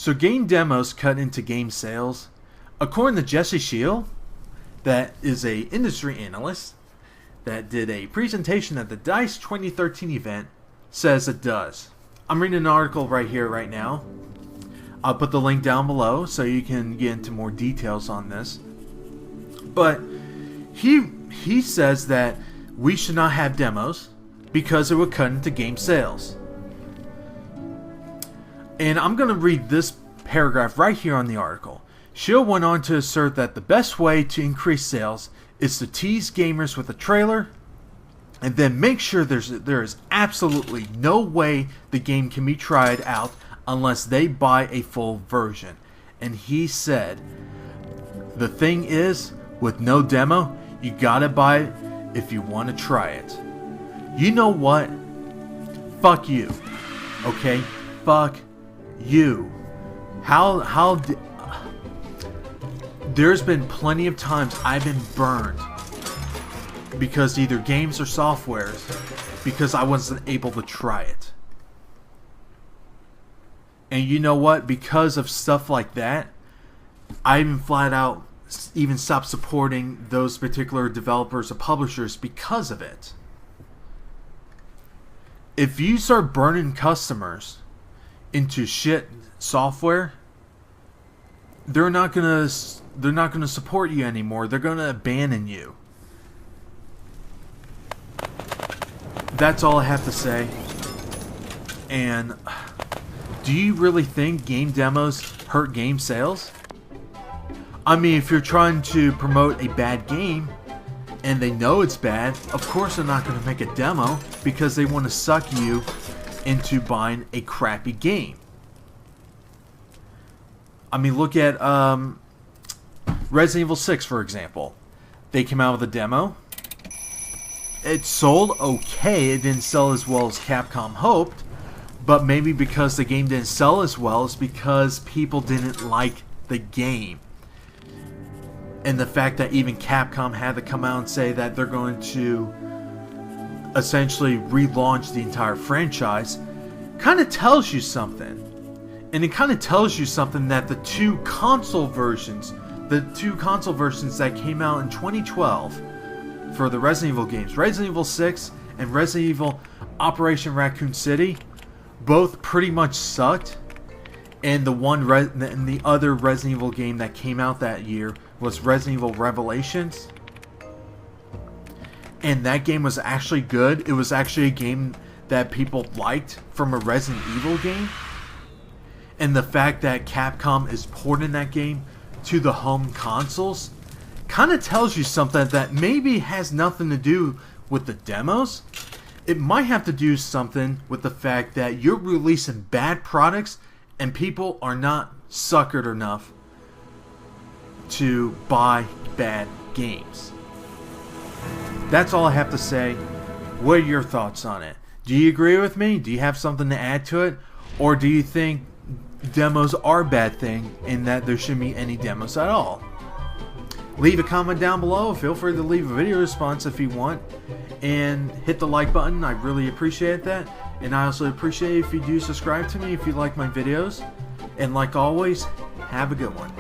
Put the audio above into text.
So game demos cut into game sales. According to Jesse Shield, that is a industry analyst that did a presentation at the DICE 2013 event, says it does. I'm reading an article right here, right now. I'll put the link down below so you can get into more details on this. But he says that we should not have demos because it would cut into game sales. And I'm going to read this paragraph right here on the article. Shield went on to assert that the best way to increase sales is to tease gamers with a trailer and then make sure there is absolutely no way the game can be tried out unless they buy a full version. And he said, the thing is, with no demo, you gotta buy it if you want to try it. You know what? Fuck you. Okay? Fuck you. There's been plenty of times I've been burned because either games or softwares because I wasn't able to try it. And you know what? Because of stuff like that, I even flat out even stopped supporting those particular developers or publishers because of it. If you start burning customers into shit software, they're not gonna support you anymore. They're gonna abandon you. That's all I have to say. And do you really think game demos hurt game sales? I mean, if you're trying to promote a bad game and they know it's bad, of course they're not going to make a demo because they want to suck you into buying a crappy game. I mean, look at Resident Evil 6, for example. They came out with a demo. It sold okay. It didn't sell as well as Capcom hoped, but maybe because the game didn't sell as well is because people didn't like the game. And the fact that even Capcom had to come out and say that they're going to essentially relaunch the entire franchise kind of tells you something. And it kind of tells you something that the two console versions that came out in 2012 for the Resident Evil games, Resident Evil 6 and Resident Evil Operation Raccoon City, both pretty much sucked. And the other Resident Evil game that came out that year was Resident Evil Revelations. And that game was actually good. It was actually a game that people liked from a Resident Evil game. And the fact that Capcom is porting that game to the home consoles kind of tells you something that maybe has nothing to do with the demos. It might have to do something with the fact that you're releasing bad products and people are not suckered enough to buy bad games. That's all I have to say. What are your thoughts on it? Do you agree with me? Do you have something to add to it? Or do you think demos are a bad thing and that there shouldn't be any demos at all? Leave a comment down below. Feel free to leave a video response if you want. And hit the like button. I really appreciate that. And I also appreciate if you do subscribe to me if you like my videos. And like always, have a good one.